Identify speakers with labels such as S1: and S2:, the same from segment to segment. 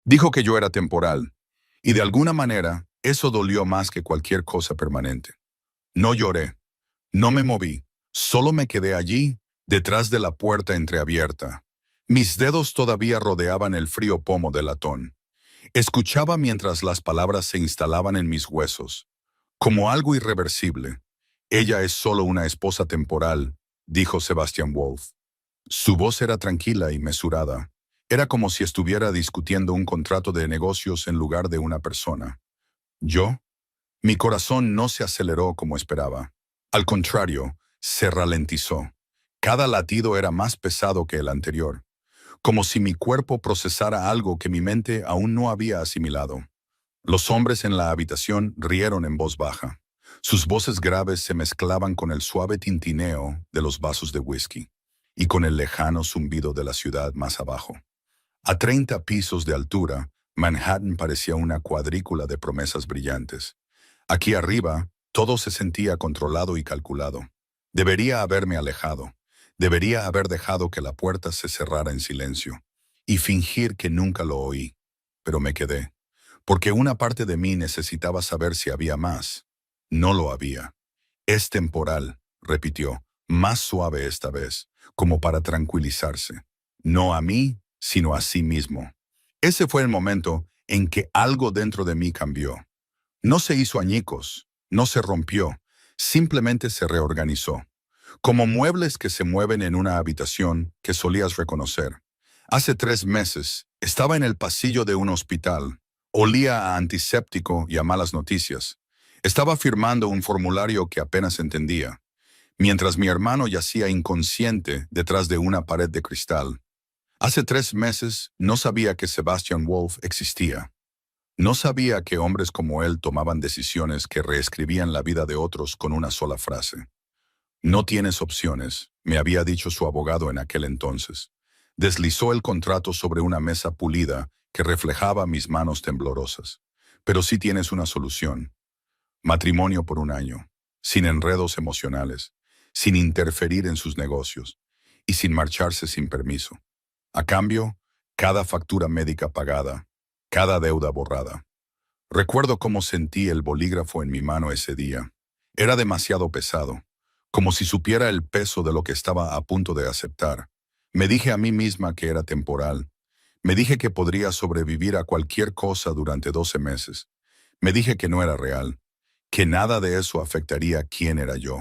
S1: Dijo que yo era temporal, y de alguna manera eso dolió más que cualquier cosa permanente. No lloré, no me moví, solo me quedé allí, detrás de la puerta entreabierta. Mis dedos todavía rodeaban el frío pomo del latón. Escuchaba mientras las palabras se instalaban en mis huesos, como algo irreversible. Ella es solo una esposa temporal, dijo Sebastian Wolf. Su voz era tranquila y mesurada. Era como si estuviera discutiendo un contrato de negocios en lugar de una persona. Yo, mi corazón no se aceleró como esperaba. Al contrario, se ralentizó. Cada latido era más pesado que el anterior, como si mi cuerpo procesara algo que mi mente aún no había asimilado. Los hombres en la habitación rieron en voz baja. Sus voces graves se mezclaban con el suave tintineo de los vasos de whisky y con el lejano zumbido de la ciudad más abajo. A 30 pisos de altura, Manhattan parecía una cuadrícula de promesas brillantes. Aquí arriba, todo se sentía controlado y calculado. Debería haberme alejado. Debería haber dejado que la puerta se cerrara en silencio y fingir que nunca lo oí. Pero me quedé, porque una parte de mí necesitaba saber si había más. No lo había. Es temporal, repitió, más suave esta vez, como para tranquilizarse. No a mí, sino a sí mismo. Ese fue el momento en que algo dentro de mí cambió. No se hizo añicos, no se rompió, simplemente se reorganizó. Como muebles que se mueven en una habitación que solías reconocer. Hace 3 meses, estaba en el pasillo de un hospital. Olía a antiséptico y a malas noticias. Estaba firmando un formulario que apenas entendía, mientras mi hermano yacía inconsciente detrás de una pared de cristal. Hace 3 meses no sabía que Sebastian Wolf existía. No sabía que hombres como él tomaban decisiones que reescribían la vida de otros con una sola frase. No tienes opciones, me había dicho su abogado en aquel entonces. Deslizó el contrato sobre una mesa pulida que reflejaba mis manos temblorosas. Pero sí tienes una solución. Matrimonio por 1 año, sin enredos emocionales, sin interferir en sus negocios y sin marcharse sin permiso. A cambio, cada factura médica pagada, cada deuda borrada. Recuerdo cómo sentí el bolígrafo en mi mano ese día. Era demasiado pesado, como si supiera el peso de lo que estaba a punto de aceptar. Me dije a mí misma que era temporal. Me dije que podría sobrevivir a cualquier cosa durante 12 meses. Me dije que no era real, que nada de eso afectaría quién era yo.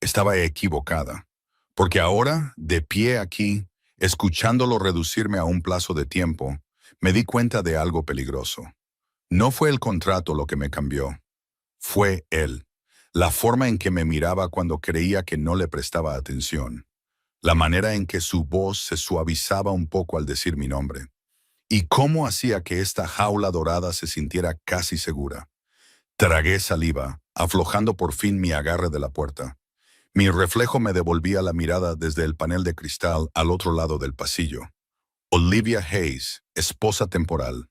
S1: Estaba equivocada, porque ahora, de pie aquí, escuchándolo reducirme a un plazo de tiempo, me di cuenta de algo peligroso. No fue el contrato lo que me cambió, fue él. La forma en que me miraba cuando creía que no le prestaba atención. La manera en que su voz se suavizaba un poco al decir mi nombre. Y cómo hacía que esta jaula dorada se sintiera casi segura. Tragué saliva, aflojando por fin mi agarre de la puerta. Mi reflejo me devolvía la mirada desde el panel de cristal al otro lado del pasillo. Olivia Hayes, esposa temporal.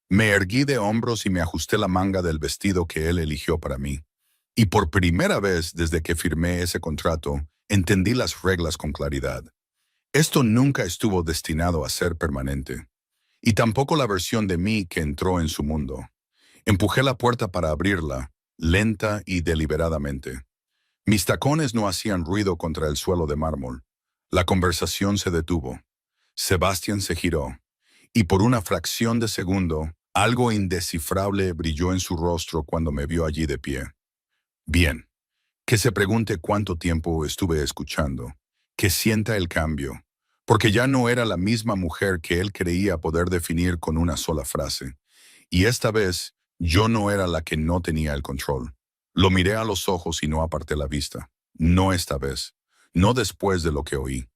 S1: Me erguí de hombros y me ajusté la manga del vestido que él eligió para mí. Y por primera vez desde que firmé ese contrato, entendí las reglas con claridad. Esto nunca estuvo destinado a ser permanente. Y tampoco la versión de mí que entró en su mundo. Empujé la puerta para abrirla, lenta y deliberadamente. Mis tacones no hacían ruido contra el suelo de mármol. La conversación se detuvo. Sebastian se giró, y por una fracción de segundo, algo indescifrable brilló en su rostro cuando me vio allí de pie. Bien, que se pregunte cuánto tiempo estuve escuchando, que sienta el cambio, porque ya no era la misma mujer que él creía poder definir con una sola frase. Y esta vez, yo no era la que no tenía el control. Lo miré a los ojos y no aparté la vista. No esta vez. No después de lo que oí.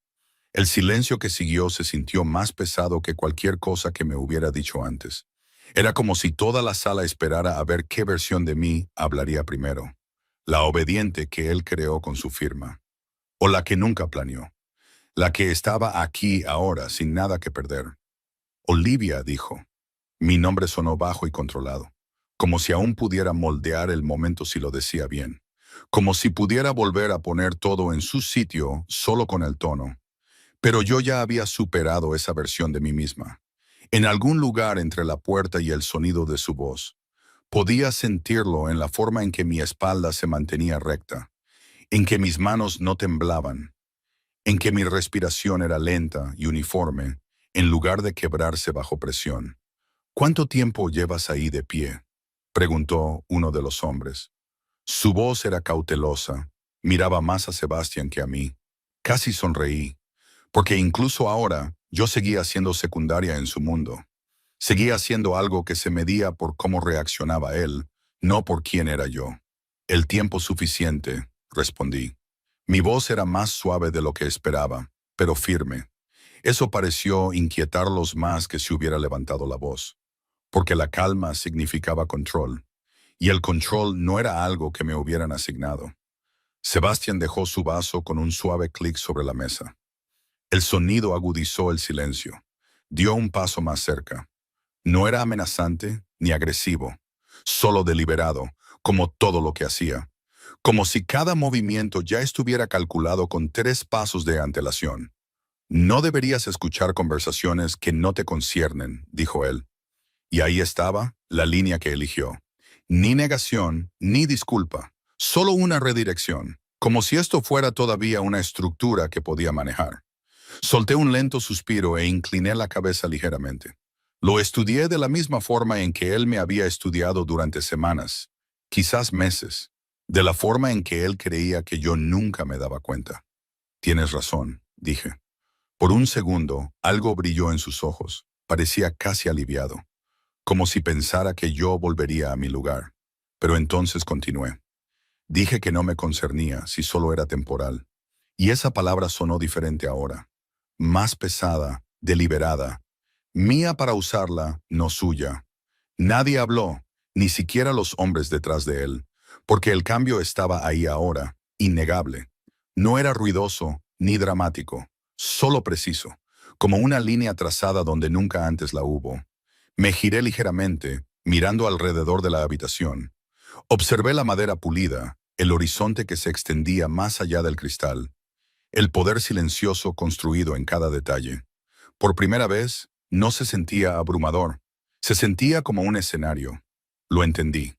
S1: El silencio que siguió se sintió más pesado que cualquier cosa que me hubiera dicho antes. Era como si toda la sala esperara a ver qué versión de mí hablaría primero. La obediente que él creó con su firma. O la que nunca planeó. La que estaba aquí ahora sin nada que perder. Olivia, dijo. Mi nombre sonó bajo y controlado, como si aún pudiera moldear el momento si lo decía bien, como si pudiera volver a poner todo en su sitio solo con el tono. Pero yo ya había superado esa versión de mí misma. En algún lugar entre la puerta y el sonido de su voz, podía sentirlo en la forma en que mi espalda se mantenía recta, en que mis manos no temblaban, en que mi respiración era lenta y uniforme, en lugar de quebrarse bajo presión. ¿Cuánto tiempo llevas ahí de pie?, preguntó uno de los hombres. Su voz era cautelosa, miraba más a Sebastián que a mí. Casi sonreí, porque incluso ahora yo seguía siendo secundaria en su mundo. Seguía haciendo algo que se medía por cómo reaccionaba él, no por quién era yo. El tiempo suficiente, respondí. Mi voz era más suave de lo que esperaba, pero firme. Eso pareció inquietarlos más que si hubiera levantado la voz, porque la calma significaba control, y el control no era algo que me hubieran asignado. Sebastián dejó su vaso con un suave clic sobre la mesa. El sonido agudizó el silencio. Dio un paso más cerca. No era amenazante ni agresivo, solo deliberado, como todo lo que hacía. Como si cada movimiento ya estuviera calculado con 3 pasos de antelación. No deberías escuchar conversaciones que no te conciernen, dijo él. Y ahí estaba la línea que eligió. Ni negación, ni disculpa, solo una redirección, como si esto fuera todavía una estructura que podía manejar. Solté un lento suspiro e incliné la cabeza ligeramente. Lo estudié de la misma forma en que él me había estudiado durante semanas, quizás meses, de la forma en que él creía que yo nunca me daba cuenta. Tienes razón, dije. Por un segundo, algo brilló en sus ojos, parecía casi aliviado, como si pensara que yo volvería a mi lugar. Pero entonces continué. Dije que no me concernía si solo era temporal. Y esa palabra sonó diferente ahora. Más pesada, deliberada. Mía para usarla, no suya. Nadie habló, ni siquiera los hombres detrás de él, porque el cambio estaba ahí ahora, innegable. No era ruidoso ni dramático, solo preciso, como una línea trazada donde nunca antes la hubo. Me giré ligeramente, mirando alrededor de la habitación. Observé la madera pulida, el horizonte que se extendía más allá del cristal, el poder silencioso construido en cada detalle. Por primera vez, no se sentía abrumador, se sentía como un escenario. Lo entendí.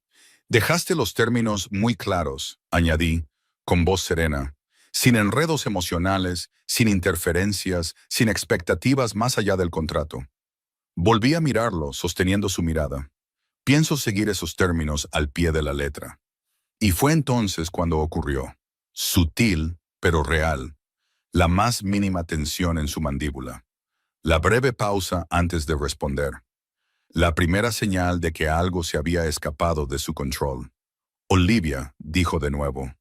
S1: Dejaste los términos muy claros, añadí, con voz serena, sin enredos emocionales, sin interferencias, sin expectativas más allá del contrato. Volví a mirarlo, sosteniendo su mirada. Pienso seguir esos términos al pie de la letra. Y fue entonces cuando ocurrió. Sutil, pero real. La más mínima tensión en su mandíbula. La breve pausa antes de responder. La primera señal de que algo se había escapado de su control. Olivia, dijo de nuevo.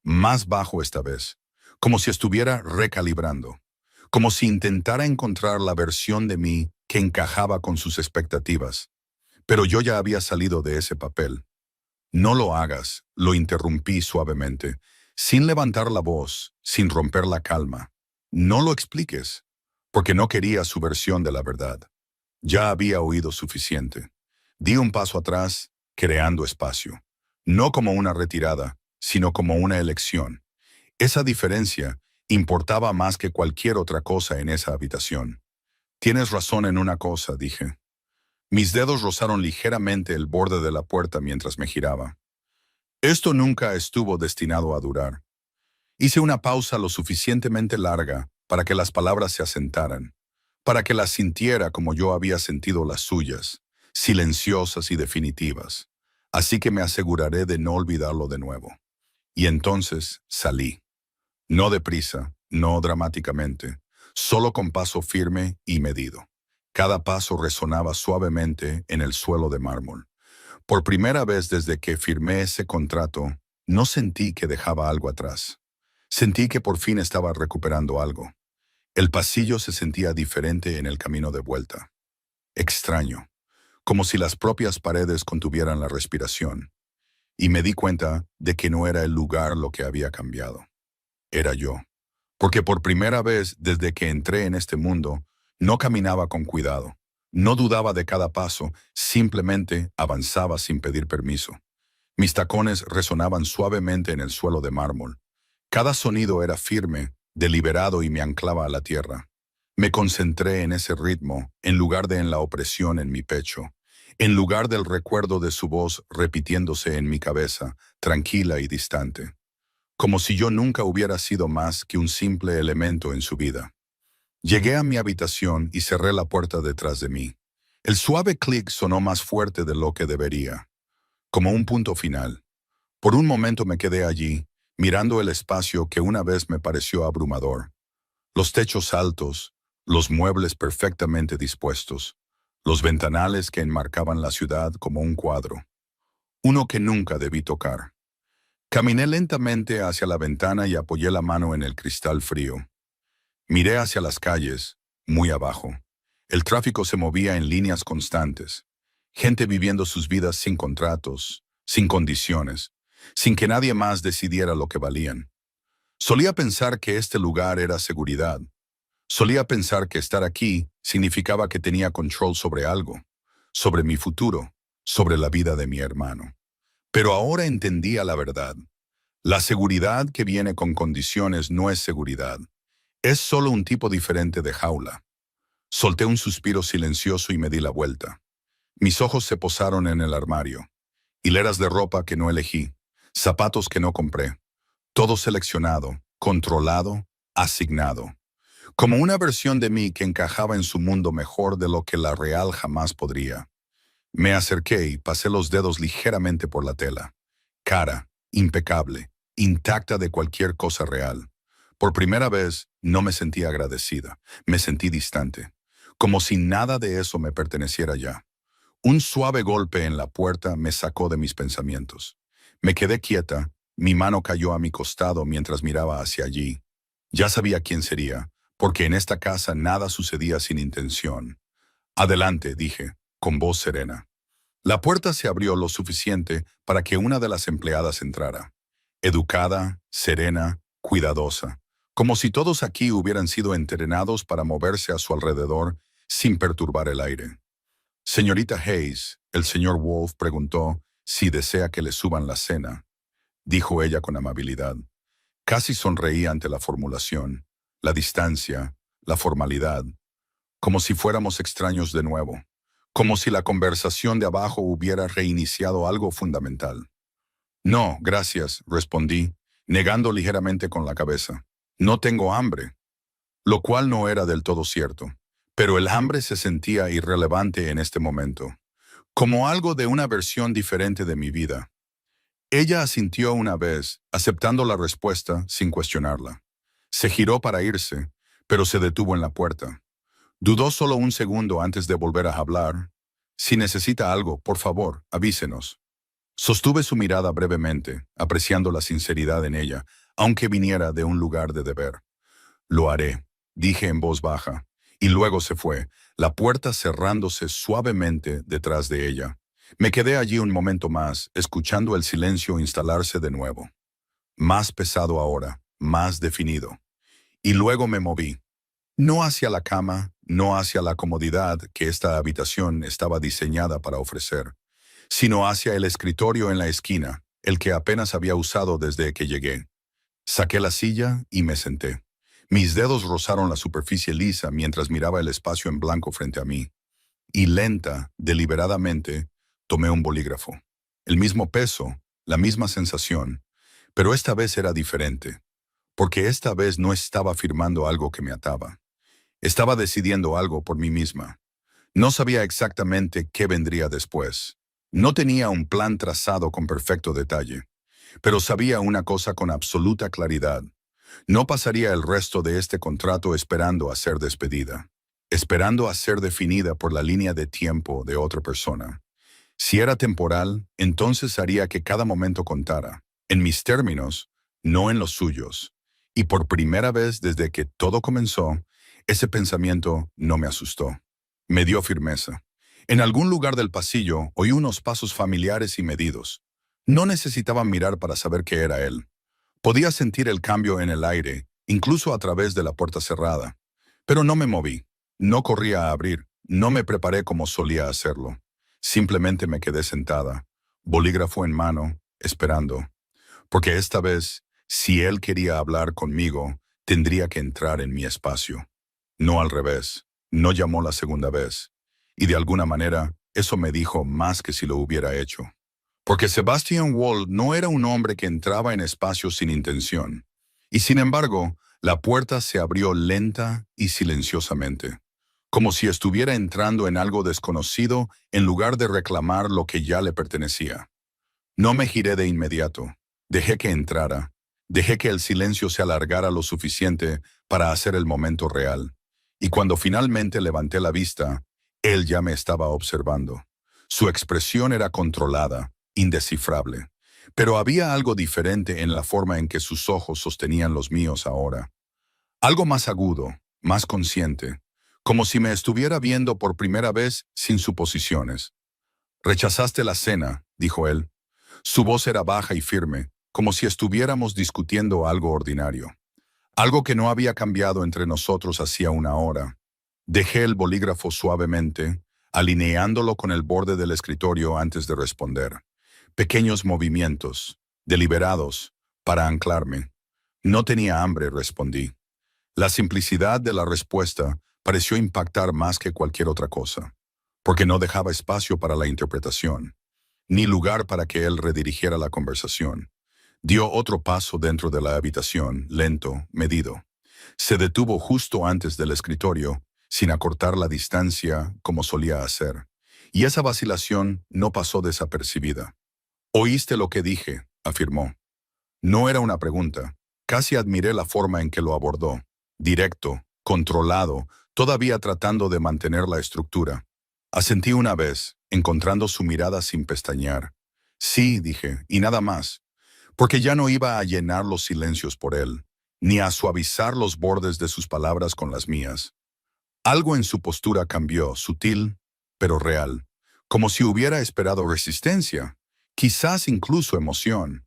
S1: Más bajo esta vez. Como si estuviera recalibrando. Como si intentara encontrar la versión de mí que encajaba con sus expectativas. Pero yo ya había salido de ese papel. No lo hagas, lo interrumpí suavemente, sin levantar la voz, sin romper la calma. No lo expliques, porque no quería su versión de la verdad. Ya había oído suficiente. Di un paso atrás, creando espacio. No como una retirada, sino como una elección. Esa diferencia importaba más que cualquier otra cosa en esa habitación. Tienes razón en una cosa, dije. Mis dedos rozaron ligeramente el borde de la puerta mientras me giraba. Esto nunca estuvo destinado a durar. Hice una pausa lo suficientemente larga para que las palabras se asentaran, para que las sintiera como yo había sentido las suyas, silenciosas y definitivas. Así que me aseguraré de no olvidarlo de nuevo. Y entonces salí. No deprisa, no dramáticamente, solo con paso firme y medido. Cada paso resonaba suavemente en el suelo de mármol. Por primera vez desde que firmé ese contrato, no sentí que dejaba algo atrás. Sentí que por fin estaba recuperando algo. El pasillo se sentía diferente en el camino de vuelta. Extraño, como si las propias paredes contuvieran la respiración. Y me di cuenta de que no era el lugar lo que había cambiado. Era yo. Porque por primera vez desde que entré en este mundo, no caminaba con cuidado. No dudaba de cada paso, simplemente avanzaba sin pedir permiso. Mis tacones resonaban suavemente en el suelo de mármol. Cada sonido era firme, deliberado y me anclaba a la tierra. Me concentré en ese ritmo, en lugar de en la opresión en mi pecho, en lugar del recuerdo de su voz repitiéndose en mi cabeza, tranquila y distante, como si yo nunca hubiera sido más que un simple elemento en su vida. Llegué a mi habitación y cerré la puerta detrás de mí. El suave clic sonó más fuerte de lo que debería, como un punto final. Por un momento me quedé allí, mirando el espacio que una vez me pareció abrumador. Los techos altos, los muebles perfectamente dispuestos, los ventanales que enmarcaban la ciudad como un cuadro. Uno que nunca debí tocar. Caminé lentamente hacia la ventana y apoyé la mano en el cristal frío. Miré hacia las calles, muy abajo. El tráfico se movía en líneas constantes. Gente viviendo sus vidas sin contratos, sin condiciones, sin que nadie más decidiera lo que valían. Solía pensar que este lugar era seguridad. Solía pensar que estar aquí significaba que tenía control sobre algo, sobre mi futuro, sobre la vida de mi hermano. Pero ahora entendía la verdad. La seguridad que viene con condiciones no es seguridad. Es solo un tipo diferente de jaula. Solté un suspiro silencioso y me di la vuelta. Mis ojos se posaron en el armario. Hileras de ropa que no elegí, zapatos que no compré. Todo seleccionado, controlado, asignado. Como una versión de mí que encajaba en su mundo mejor de lo que la real jamás podría. Me acerqué y pasé los dedos ligeramente por la tela. Cara, impecable, intacta de cualquier cosa real. Por primera vez, no me sentí agradecida, me sentí distante, como si nada de eso me perteneciera ya. Un suave golpe en la puerta me sacó de mis pensamientos. Me quedé quieta, mi mano cayó a mi costado mientras miraba hacia allí. Ya sabía quién sería, porque en esta casa nada sucedía sin intención. Adelante, dije, con voz serena. La puerta se abrió lo suficiente para que una de las empleadas entrara. Educada, serena, cuidadosa, como si todos aquí hubieran sido entrenados para moverse a su alrededor sin perturbar el aire. Señorita Hayes, el señor Wolf preguntó si desea que le suban la cena, dijo ella con amabilidad. Casi sonreí ante la formulación, la distancia, la formalidad, como si fuéramos extraños de nuevo, como si la conversación de abajo hubiera reiniciado algo fundamental. No, gracias, respondí, negando ligeramente con la cabeza. No tengo hambre, lo cual no era del todo cierto, pero el hambre se sentía irrelevante en este momento, como algo de una versión diferente de mi vida. Ella asintió una vez, aceptando la respuesta sin cuestionarla. Se giró para irse, pero se detuvo en la puerta. Dudó solo un segundo antes de volver a hablar. Si necesita algo, por favor, avísenos. Sostuve su mirada brevemente, apreciando la sinceridad en ella, aunque viniera de un lugar de deber. Lo haré, dije en voz baja, y luego se fue, la puerta cerrándose suavemente detrás de ella. Me quedé allí un momento más, escuchando el silencio instalarse de nuevo. Más pesado ahora, más definido. Y luego me moví. No hacia la cama, no hacia la comodidad que esta habitación estaba diseñada para ofrecer, sino hacia el escritorio en la esquina, el que apenas había usado desde que llegué. Saqué la silla y me senté. Mis dedos rozaron la superficie lisa mientras miraba el espacio en blanco frente a mí. Y lenta, deliberadamente, tomé un bolígrafo. El mismo peso, la misma sensación, pero esta vez era diferente, porque esta vez no estaba firmando algo que me ataba. Estaba decidiendo algo por mí misma. No sabía exactamente qué vendría después. No tenía un plan trazado con perfecto detalle, pero sabía una cosa con absoluta claridad. No pasaría el resto de este contrato esperando a ser despedida, esperando a ser definida por la línea de tiempo de otra persona. Si era temporal, entonces haría que cada momento contara, en mis términos, no en los suyos. Y por primera vez desde que todo comenzó, ese pensamiento no me asustó. Me dio firmeza. En algún lugar del pasillo oí unos pasos familiares y medidos. No necesitaba mirar para saber que era él. Podía sentir el cambio en el aire, incluso a través de la puerta cerrada. Pero no me moví. No corrí a abrir. No me preparé como solía hacerlo. Simplemente me quedé sentada, bolígrafo en mano, esperando. Porque esta vez, si él quería hablar conmigo, tendría que entrar en mi espacio. no al revés. No llamó la segunda vez. Y de alguna manera, eso me dijo más que si lo hubiera hecho. Porque Sebastian Wall no era un hombre que entraba en espacios sin intención. Y sin embargo, la puerta se abrió lenta y silenciosamente, como si estuviera entrando en algo desconocido en lugar de reclamar lo que ya le pertenecía. No me giré de inmediato. Dejé que entrara. Dejé que el silencio se alargara lo suficiente para hacer el momento real. Y cuando finalmente levanté la vista, él ya me estaba observando. Su expresión era controlada, indescifrable. Pero había algo diferente en la forma en que sus ojos sostenían los míos ahora. Algo más agudo, más consciente, como si me estuviera viendo por primera vez sin suposiciones. «Rechazaste la cena», dijo él. Su voz era baja y firme, como si estuviéramos discutiendo algo ordinario. Algo que no había cambiado entre nosotros hacía una hora. Dejé el bolígrafo suavemente, alineándolo con el borde del escritorio antes de responder. Pequeños movimientos, deliberados, para anclarme. No tenía hambre, respondí. La simplicidad de la respuesta pareció impactar más que cualquier otra cosa, porque no dejaba espacio para la interpretación, ni lugar para que él redirigiera la conversación. Dio otro paso dentro de la habitación, lento, medido. Se detuvo justo antes del escritorio, sin acortar la distancia como solía hacer. Y esa vacilación no pasó desapercibida. «Oíste lo que dije», afirmó. No era una pregunta. Casi admiré la forma en que lo abordó. Directo, controlado, todavía tratando de mantener la estructura. Asentí una vez, encontrando su mirada sin pestañear. «Sí», dije, y nada más. Porque ya no iba a llenar los silencios por él, ni a suavizar los bordes de sus palabras con las mías. Algo en su postura cambió, sutil, pero real, como si hubiera esperado resistencia, quizás incluso emoción.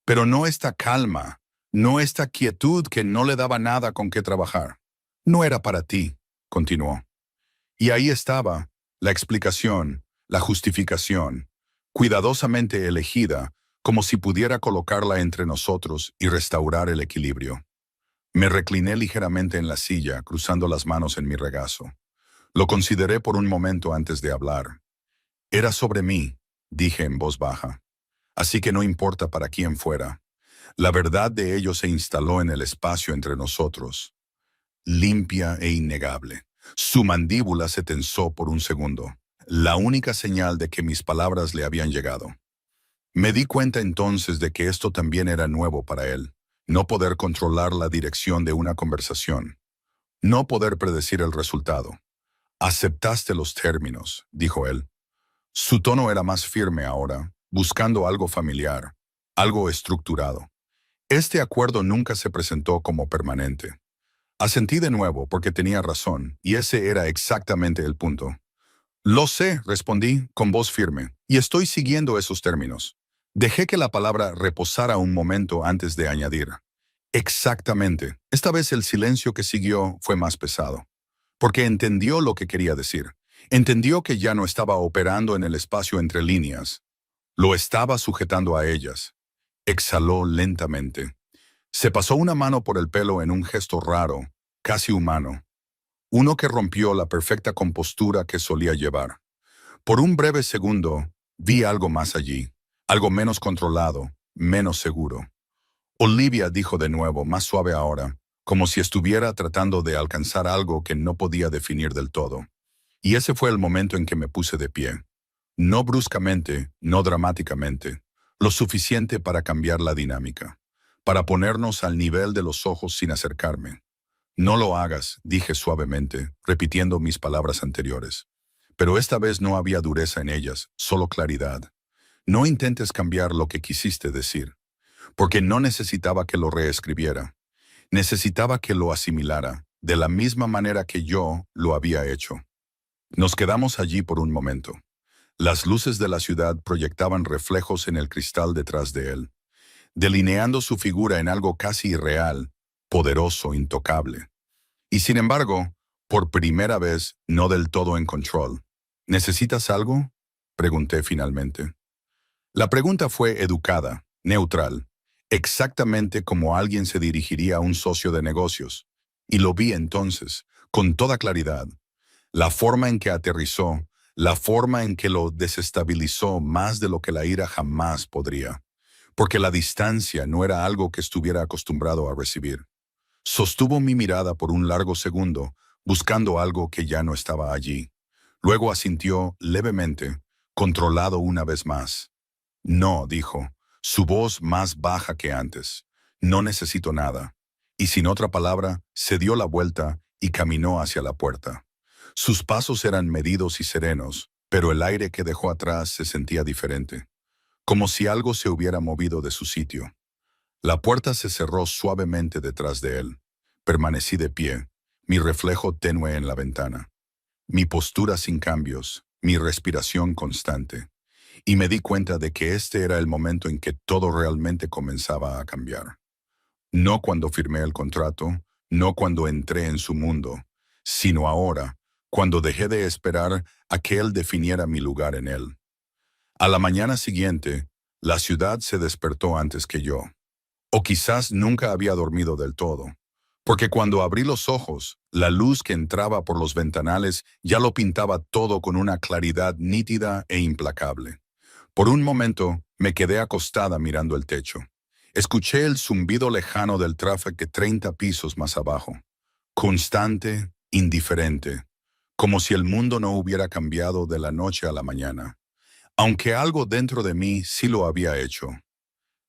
S1: Pero no esta calma, no esta quietud que no le daba nada con qué trabajar. «No era para ti», continuó. Y ahí estaba, la explicación, la justificación, cuidadosamente elegida, como si pudiera colocarla entre nosotros y restaurar el equilibrio. Me recliné ligeramente en la silla, cruzando las manos en mi regazo. Lo consideré por un momento antes de hablar. «Era sobre mí», dije en voz baja. «Así que no importa para quién fuera. La verdad de ello se instaló en el espacio entre nosotros, limpia e innegable». Su mandíbula se tensó por un segundo, la única señal de que mis palabras le habían llegado. Me di cuenta entonces de que esto también era nuevo para él, no poder controlar la dirección de una conversación, no poder predecir el resultado. «Aceptaste los términos», dijo él. Su tono era más firme ahora, buscando algo familiar, algo estructurado. Este acuerdo nunca se presentó como permanente. Asentí de nuevo porque tenía razón, y ese era exactamente el punto. «Lo sé», respondí con voz firme, «y estoy siguiendo esos términos». Dejé que la palabra reposara un momento antes de añadir. «Exactamente». Esta vez el silencio que siguió fue más pesado, porque entendió lo que quería decir. Entendió que ya no estaba operando en el espacio entre líneas. Lo estaba sujetando a ellas. Exhaló lentamente. Se pasó una mano por el pelo en un gesto raro, casi humano. Uno que rompió la perfecta compostura que solía llevar. Por un breve segundo, vi algo más allí, algo menos controlado, menos seguro. «Olivia», dijo de nuevo, más suave ahora, como si estuviera tratando de alcanzar algo que no podía definir del todo. Y ese fue el momento en que me puse de pie. No bruscamente, no dramáticamente, lo suficiente para cambiar la dinámica, para ponernos al nivel de los ojos sin acercarme. «No lo hagas», dije suavemente, repitiendo mis palabras anteriores. Pero esta vez no había dureza en ellas, solo claridad. «No intentes cambiar lo que quisiste decir», porque no necesitaba que lo reescribiera. Necesitaba que lo asimilara, de la misma manera que yo lo había hecho. Nos quedamos allí por un momento. Las luces de la ciudad proyectaban reflejos en el cristal detrás de él, delineando su figura en algo casi irreal, poderoso, intocable. Y sin embargo, por primera vez, no del todo en control. «¿Necesitas algo?», pregunté finalmente. La pregunta fue educada, neutral, exactamente como alguien se dirigiría a un socio de negocios. Y lo vi entonces, con toda claridad. La forma en que aterrizó, la forma en que lo desestabilizó más de lo que la ira jamás podría, porque la distancia no era algo que estuviera acostumbrado a recibir. Sostuvo mi mirada por un largo segundo, buscando algo que ya no estaba allí. Luego asintió levemente, controlado una vez más. No, dijo, su voz más baja que antes. No necesito nada. Y sin otra palabra, se dio la vuelta y caminó hacia la puerta. Sus pasos eran medidos y serenos, pero el aire que dejó atrás se sentía diferente, como si algo se hubiera movido de su sitio. La puerta se cerró suavemente detrás de él. Permanecí de pie, mi reflejo tenue en la ventana, mi postura sin cambios, mi respiración constante, y me di cuenta de que este era el momento en que todo realmente comenzaba a cambiar. No cuando firmé el contrato, no cuando entré en su mundo, sino ahora, cuando dejé de esperar a que él definiera mi lugar en él. A la mañana siguiente, la ciudad se despertó antes que yo. O quizás nunca había dormido del todo, porque cuando abrí los ojos, la luz que entraba por los ventanales ya lo pintaba todo con una claridad nítida e implacable. Por un momento, me quedé acostada mirando el techo. Escuché el zumbido lejano del tráfico 30 pisos más abajo, constante, indiferente, como si el mundo no hubiera cambiado de la noche a la mañana, aunque algo dentro de mí sí lo había hecho.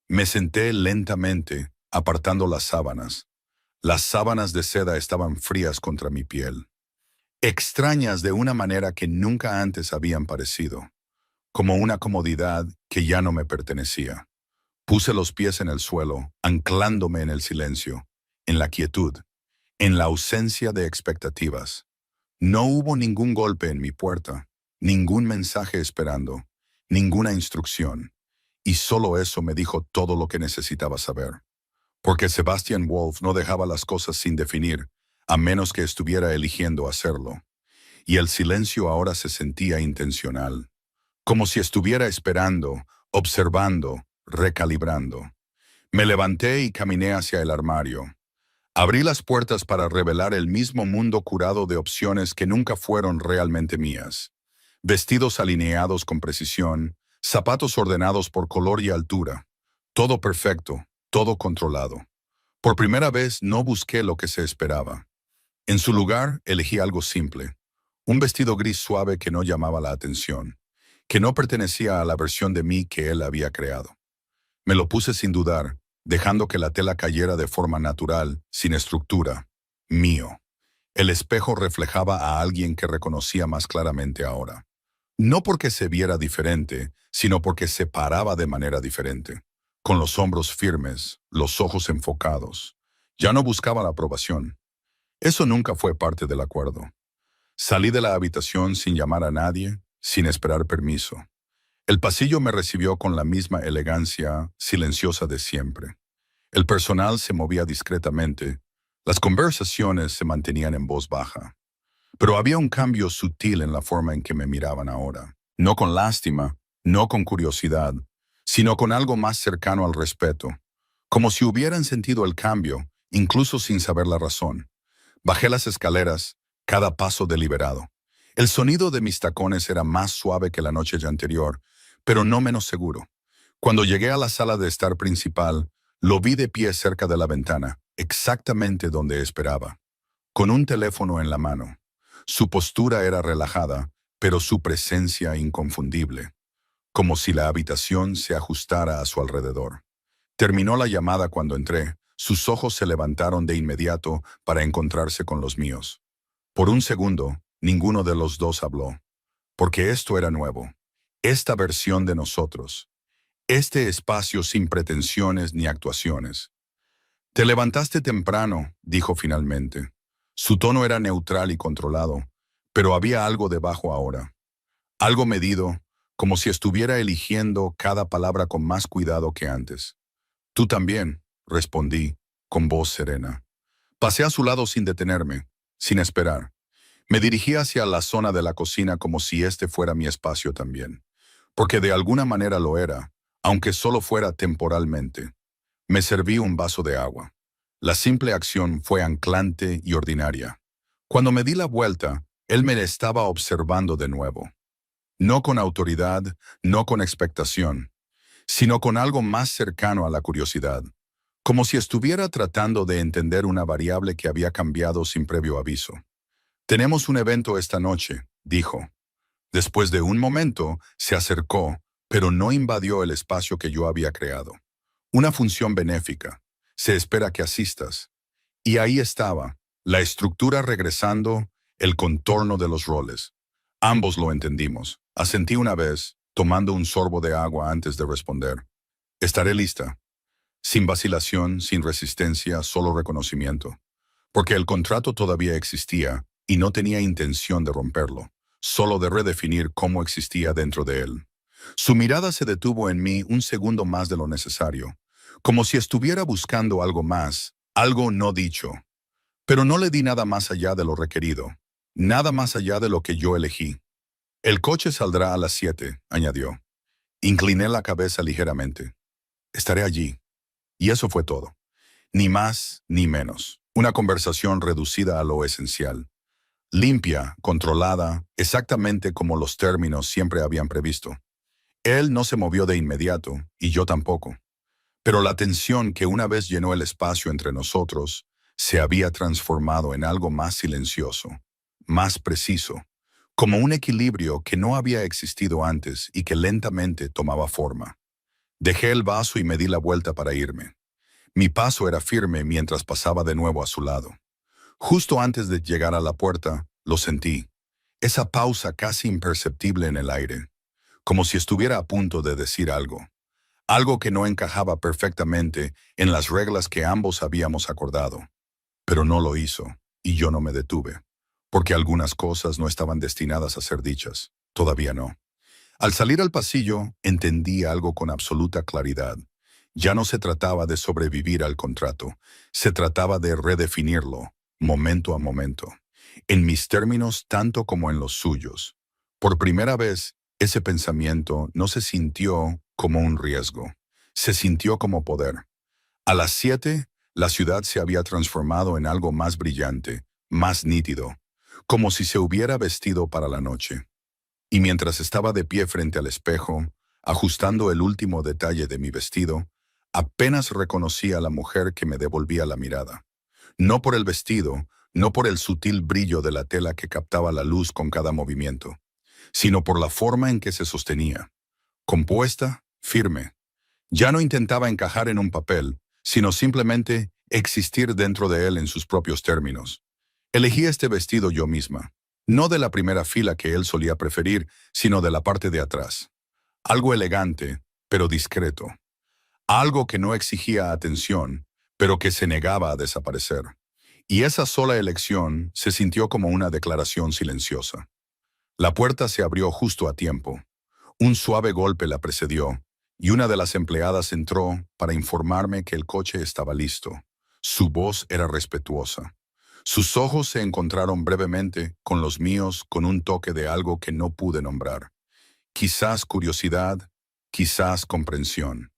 S1: Me senté lentamente, apartando las sábanas. Las sábanas de seda estaban frías contra mi piel, extrañas de una manera que nunca antes habían parecido, como una comodidad que ya no me pertenecía. Puse los pies en el suelo, anclándome en el silencio, en la quietud, en la ausencia de expectativas. No hubo ningún golpe en mi puerta, ningún mensaje esperando, ninguna instrucción, y solo eso me dijo todo lo que necesitaba saber. Porque Sebastian Wolf no dejaba las cosas sin definir, a menos que estuviera eligiendo hacerlo. Y el silencio ahora se sentía intencional, como si estuviera esperando, observando, recalibrando. Me levanté y caminé hacia el armario. Abrí las puertas para revelar el mismo mundo curado de opciones que nunca fueron realmente mías. Vestidos alineados con precisión, zapatos ordenados por color y altura. Todo perfecto, todo controlado. Por primera vez no busqué lo que se esperaba. En su lugar, elegí algo simple. Un vestido gris suave que no llamaba la atención, que no pertenecía a la versión de mí que él había creado. Me lo puse sin dudar, dejando que la tela cayera de forma natural, sin estructura. Mío. El espejo reflejaba a alguien que reconocía más claramente ahora. No porque se viera diferente, sino porque se paraba de manera diferente, con los hombros firmes, los ojos enfocados. Ya no buscaba la aprobación. Eso nunca fue parte del acuerdo. Salí de la habitación sin llamar a nadie, sin esperar permiso. El pasillo me recibió con la misma elegancia silenciosa de siempre. El personal se movía discretamente. Las conversaciones se mantenían en voz baja. Pero había un cambio sutil en la forma en que me miraban ahora. No con lástima, no con curiosidad, sino con algo más cercano al respeto. Como si hubieran sentido el cambio, incluso sin saber la razón. Bajé las escaleras, cada paso deliberado. El sonido de mis tacones era más suave que la noche ya anterior, pero no menos seguro. Cuando llegué a la sala de estar principal, lo vi de pie cerca de la ventana, exactamente donde esperaba, con un teléfono en la mano. Su postura era relajada, pero su presencia inconfundible, como si la habitación se ajustara a su alrededor. Terminó la llamada cuando entré. Sus ojos se levantaron de inmediato para encontrarse con los míos. Por un segundo, ninguno de los dos habló, porque esto era nuevo. Esta versión de nosotros. Este espacio sin pretensiones ni actuaciones. Te levantaste temprano, dijo finalmente. Su tono era neutral y controlado, pero había algo debajo ahora. Algo medido, como si estuviera eligiendo cada palabra con más cuidado que antes. Tú también, respondí, con voz serena. Pasé a su lado sin detenerme, sin esperar. Me dirigí hacia la zona de la cocina como si este fuera mi espacio también, porque de alguna manera lo era, aunque solo fuera temporalmente. Me serví un vaso de agua. La simple acción fue anclante y ordinaria. Cuando me di la vuelta, él me estaba observando de nuevo. No con autoridad, no con expectación, sino con algo más cercano a la curiosidad, como si estuviera tratando de entender una variable que había cambiado sin previo aviso. «Tenemos un evento esta noche», dijo. Después de un momento, se acercó, pero no invadió el espacio que yo había creado. «Una función benéfica. Se espera que asistas». Y ahí estaba, la estructura regresando, el contorno de los roles. Ambos lo entendimos. Asentí una vez, tomando un sorbo de agua antes de responder. «Estaré lista». Sin vacilación, sin resistencia, solo reconocimiento. Porque el contrato todavía existía y no tenía intención de romperlo, solo de redefinir cómo existía dentro de él. Su mirada se detuvo en mí un segundo más de lo necesario, como si estuviera buscando algo más, algo no dicho. Pero no le di nada más allá de lo requerido, nada más allá de lo que yo elegí. «El coche saldrá a las 7», añadió. Incliné la cabeza ligeramente. «Estaré allí». Y eso fue todo. Ni más ni menos. Una conversación reducida a lo esencial. Limpia, controlada, exactamente como los términos siempre habían previsto. Él no se movió de inmediato, y yo tampoco. Pero la tensión que una vez llenó el espacio entre nosotros se había transformado en algo más silencioso, más preciso, como un equilibrio que no había existido antes y que lentamente tomaba forma. Dejé el vaso y me di la vuelta para irme. Mi paso era firme mientras pasaba de nuevo a su lado. Justo antes de llegar a la puerta, lo sentí. Esa pausa casi imperceptible en el aire, como si estuviera a punto de decir algo. Algo que no encajaba perfectamente en las reglas que ambos habíamos acordado. Pero no lo hizo, y yo no me detuve, porque algunas cosas no estaban destinadas a ser dichas. Todavía no. Al salir al pasillo, entendí algo con absoluta claridad. Ya no se trataba de sobrevivir al contrato, se trataba de redefinirlo, momento a momento, en mis términos tanto como en los suyos. Por primera vez, ese pensamiento no se sintió como un riesgo, se sintió como poder. A las 7, la ciudad se había transformado en algo más brillante, más nítido, como si se hubiera vestido para la noche. Y mientras estaba de pie frente al espejo, ajustando el último detalle de mi vestido, apenas reconocí a la mujer que me devolvía la mirada. No por el vestido, no por el sutil brillo de la tela que captaba la luz con cada movimiento, sino por la forma en que se sostenía. Compuesta, firme. Ya no intentaba encajar en un papel, sino simplemente existir dentro de él en sus propios términos. Elegí este vestido yo misma, no de la primera fila que él solía preferir, sino de la parte de atrás. Algo elegante, pero discreto. Algo que no exigía atención, pero que se negaba a desaparecer. Y esa sola elección se sintió como una declaración silenciosa. La puerta se abrió justo a tiempo. Un suave golpe la precedió, y una de las empleadas entró para informarme que el coche estaba listo. Su voz era respetuosa. Sus ojos se encontraron brevemente con los míos con un toque de algo que no pude nombrar. Quizás curiosidad, quizás comprensión.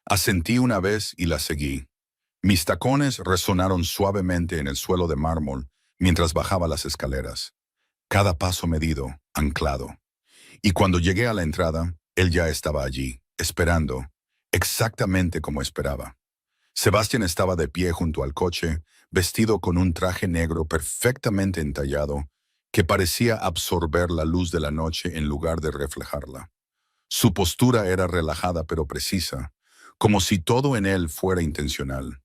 S1: Asentí una vez y la seguí. Mis tacones resonaron suavemente en el suelo de mármol mientras bajaba las escaleras. Cada paso medido, anclado. Y cuando llegué a la entrada, él ya estaba allí, esperando, exactamente como esperaba. Sebastián estaba de pie junto al coche, vestido con un traje negro perfectamente entallado, que parecía absorber la luz de la noche en lugar de reflejarla. Su postura era relajada pero precisa, como si todo en él fuera intencional.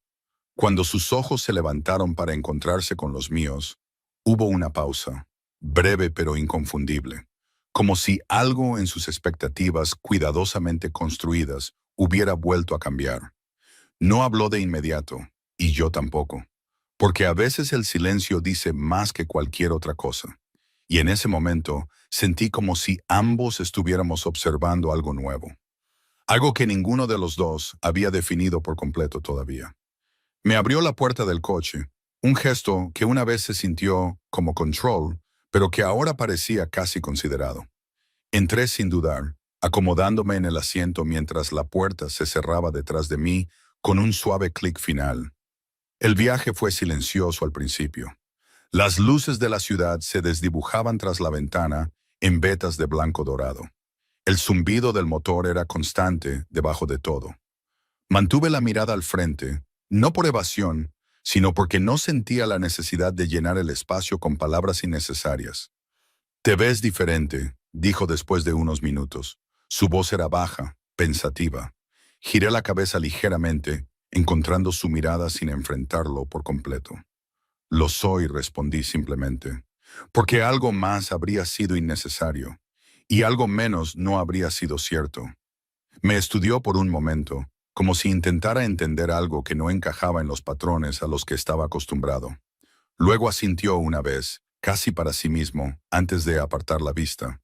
S1: Cuando sus ojos se levantaron para encontrarse con los míos, hubo una pausa, breve pero inconfundible, como si algo en sus expectativas cuidadosamente construidas hubiera vuelto a cambiar. No habló de inmediato, y yo tampoco, porque a veces el silencio dice más que cualquier otra cosa. Y en ese momento sentí como si ambos estuviéramos observando algo nuevo, algo que ninguno de los dos había definido por completo todavía. Me abrió la puerta del coche, un gesto que una vez se sintió como control, pero que ahora parecía casi considerado. Entré sin dudar, acomodándome en el asiento mientras la puerta se cerraba detrás de mí con un suave clic final. El viaje fue silencioso al principio. Las luces de la ciudad se desdibujaban tras la ventana en vetas de blanco dorado. El zumbido del motor era constante debajo de todo. Mantuve la mirada al frente, no por evasión, sino porque no sentía la necesidad de llenar el espacio con palabras innecesarias. «Te ves diferente», dijo después de unos minutos. Su voz era baja, pensativa. Giré la cabeza ligeramente, encontrando su mirada sin enfrentarlo por completo. «Lo soy», respondí simplemente, «porque algo más habría sido innecesario, y algo menos no habría sido cierto». Me estudió por un momento, como si intentara entender algo que no encajaba en los patrones a los que estaba acostumbrado. Luego asintió una vez, casi para sí mismo, antes de apartar la vista.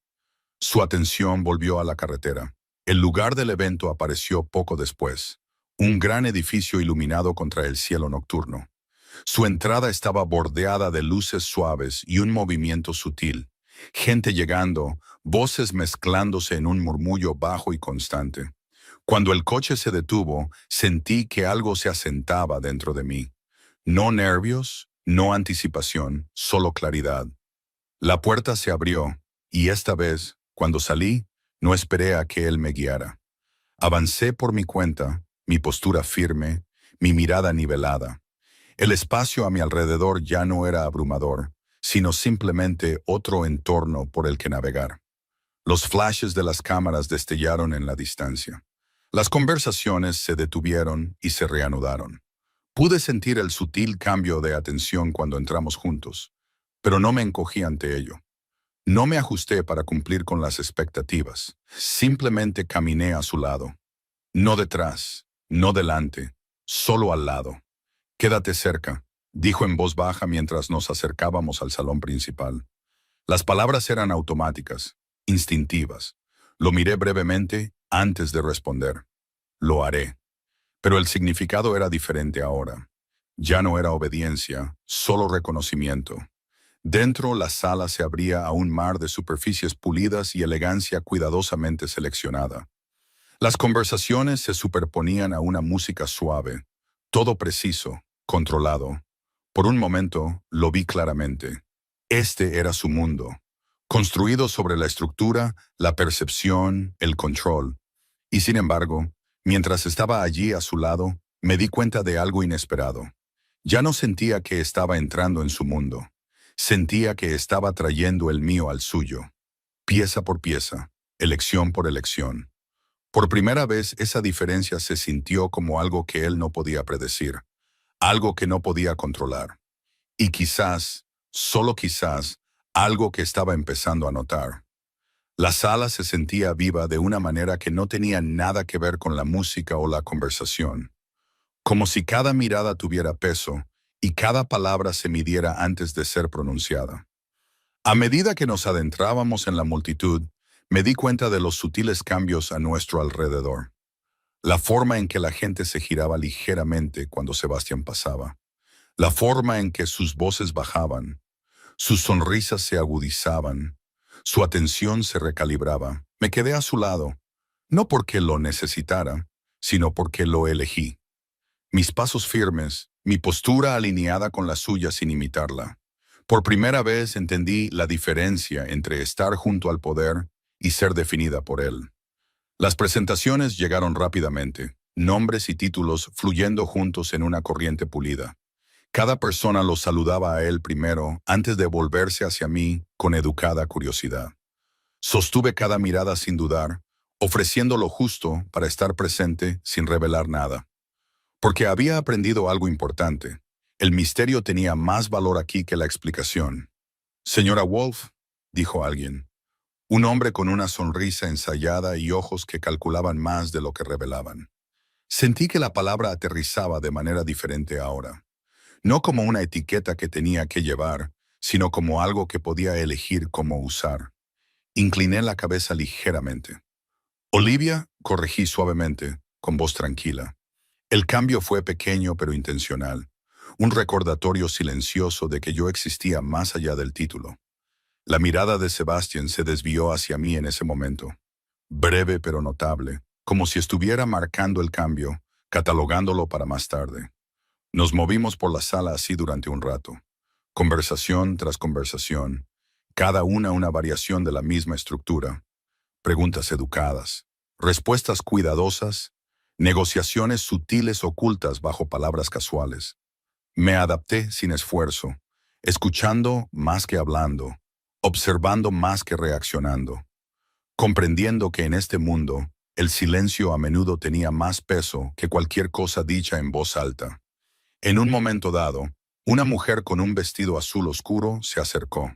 S1: Su atención volvió a la carretera. El lugar del evento apareció poco después, un gran edificio iluminado contra el cielo nocturno. Su entrada estaba bordeada de luces suaves y un movimiento sutil. Gente llegando, voces mezclándose en un murmullo bajo y constante. Cuando el coche se detuvo, sentí que algo se asentaba dentro de mí. No nervios, no anticipación, solo claridad. La puerta se abrió, y esta vez, cuando salí, no esperé a que él me guiara. Avancé por mi cuenta, mi postura firme, mi mirada nivelada. El espacio a mi alrededor ya no era abrumador, sino simplemente otro entorno por el que navegar. Los flashes de las cámaras destellaron en la distancia. Las conversaciones se detuvieron y se reanudaron. Pude sentir el sutil cambio de atención cuando entramos juntos, pero no me encogí ante ello. No me ajusté para cumplir con las expectativas. Simplemente caminé a su lado. No detrás, no delante, solo al lado. «Quédate cerca», dijo en voz baja mientras nos acercábamos al salón principal. Las palabras eran automáticas, instintivas. Lo miré brevemente antes de responder. «Lo haré». Pero el significado era diferente ahora. Ya no era obediencia, solo reconocimiento. Dentro, la sala se abría a un mar de superficies pulidas y elegancia cuidadosamente seleccionada. Las conversaciones se superponían a una música suave, todo preciso, controlado. Por un momento, lo vi claramente. Este era su mundo, construido sobre la estructura, la percepción, el control. Y sin embargo, mientras estaba allí a su lado, me di cuenta de algo inesperado. Ya no sentía que estaba entrando en su mundo. Sentía que estaba trayendo el mío al suyo, pieza por pieza, elección por elección. Por primera vez esa diferencia se sintió como algo que él no podía predecir, algo que no podía controlar. Y quizás, solo quizás, algo que estaba empezando a notar. La sala se sentía viva de una manera que no tenía nada que ver con la música o la conversación. Como si cada mirada tuviera peso y cada palabra se midiera antes de ser pronunciada. A medida que nos adentrábamos en la multitud, me di cuenta de los sutiles cambios a nuestro alrededor. La forma en que la gente se giraba ligeramente cuando Sebastián pasaba. La forma en que sus voces bajaban. Sus sonrisas se agudizaban. Su atención se recalibraba. Me quedé a su lado, no porque lo necesitara, sino porque lo elegí. Mis pasos firmes, mi postura alineada con la suya sin imitarla. Por primera vez entendí la diferencia entre estar junto al poder y ser definida por él. Las presentaciones llegaron rápidamente, nombres y títulos fluyendo juntos en una corriente pulida. Cada persona lo saludaba a él primero antes de volverse hacia mí con educada curiosidad. Sostuve cada mirada sin dudar, ofreciendo lo justo para estar presente sin revelar nada. Porque había aprendido algo importante. El misterio tenía más valor aquí que la explicación. «Señora Wolf», dijo alguien. Un hombre con una sonrisa ensayada y ojos que calculaban más de lo que revelaban. Sentí que la palabra aterrizaba de manera diferente ahora. No como una etiqueta que tenía que llevar, sino como algo que podía elegir cómo usar. Incliné la cabeza ligeramente. «Olivia», corregí suavemente, con voz tranquila. El cambio fue pequeño pero intencional, un recordatorio silencioso de que yo existía más allá del título. La mirada de Sebastián se desvió hacia mí en ese momento, breve pero notable, como si estuviera marcando el cambio, catalogándolo para más tarde. Nos movimos por la sala así durante un rato. Conversación tras conversación, cada una variación de la misma estructura. Preguntas educadas, respuestas cuidadosas, negociaciones sutiles ocultas bajo palabras casuales. Me adapté sin esfuerzo, escuchando más que hablando, observando más que reaccionando, comprendiendo que en este mundo el silencio a menudo tenía más peso que cualquier cosa dicha en voz alta. En un momento dado, una mujer con un vestido azul oscuro se acercó.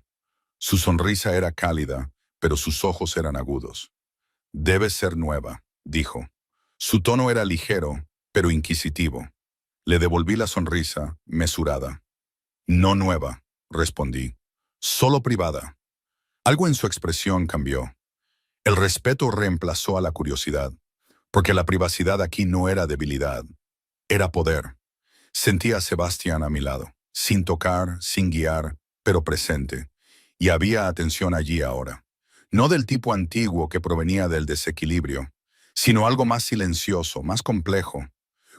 S1: Su sonrisa era cálida, pero sus ojos eran agudos. «Debe ser nueva», dijo. Su tono era ligero, pero inquisitivo. Le devolví la sonrisa, mesurada. «No nueva», respondí. «Solo privada». Algo en su expresión cambió. El respeto reemplazó a la curiosidad, porque la privacidad aquí no era debilidad, era poder. Sentí a Sebastián a mi lado, sin tocar, sin guiar, pero presente. Y había atención allí ahora. No del tipo antiguo que provenía del desequilibrio, sino algo más silencioso, más complejo.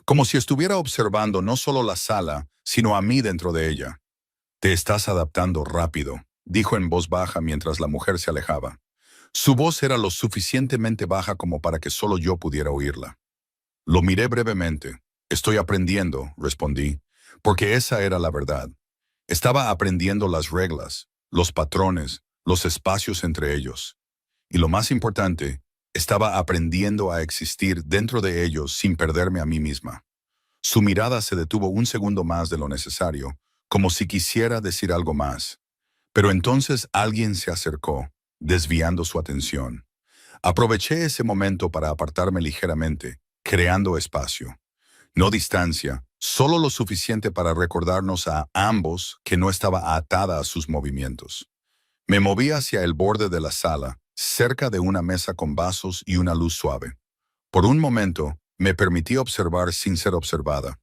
S1: Como si estuviera observando no solo la sala, sino a mí dentro de ella. «Te estás adaptando rápido», dijo en voz baja mientras la mujer se alejaba. Su voz era lo suficientemente baja como para que solo yo pudiera oírla. Lo miré brevemente. «Estoy aprendiendo», respondí, porque esa era la verdad. Estaba aprendiendo las reglas, los patrones, los espacios entre ellos. Y lo más importante, estaba aprendiendo a existir dentro de ellos sin perderme a mí misma. Su mirada se detuvo un segundo más de lo necesario, como si quisiera decir algo más. Pero entonces alguien se acercó, desviando su atención. Aproveché ese momento para apartarme ligeramente, creando espacio. No distancia, solo lo suficiente para recordarnos a ambos que no estaba atada a sus movimientos. Me moví hacia el borde de la sala, cerca de una mesa con vasos y una luz suave. Por un momento, me permití observar sin ser observada.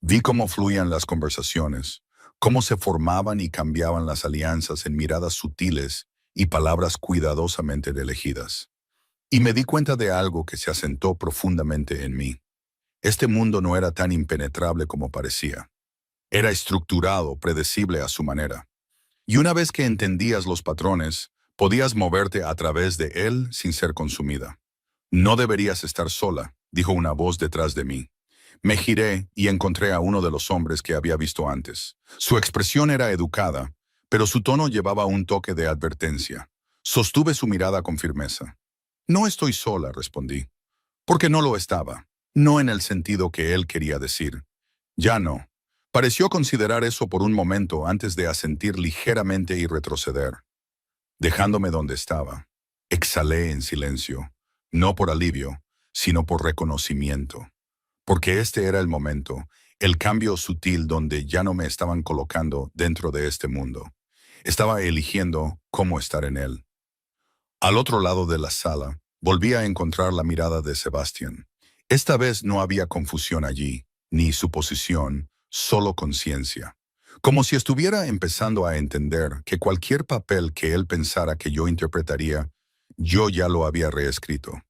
S1: Vi cómo fluían las conversaciones, cómo se formaban y cambiaban las alianzas en miradas sutiles y palabras cuidadosamente elegidas. Y me di cuenta de algo que se asentó profundamente en mí. Este mundo no era tan impenetrable como parecía. Era estructurado, predecible a su manera. Y una vez que entendías los patrones, podías moverte a través de él sin ser consumida. «No deberías estar sola», dijo una voz detrás de mí. Me giré y encontré a uno de los hombres que había visto antes. Su expresión era educada, pero su tono llevaba un toque de advertencia. Sostuve su mirada con firmeza. «No estoy sola», respondí. Porque no lo estaba. No en el sentido que él quería decir. Ya no. Pareció considerar eso por un momento antes de asentir ligeramente y retroceder. Dejándome donde estaba, exhalé en silencio, no por alivio, sino por reconocimiento. Porque este era el momento, el cambio sutil donde ya no me estaban colocando dentro de este mundo. Estaba eligiendo cómo estar en él. Al otro lado de la sala, volví a encontrar la mirada de Sebastián. Esta vez no había confusión allí, ni suposición, solo conciencia. Como si estuviera empezando a entender que cualquier papel que él pensara que yo interpretaría, yo ya lo había reescrito.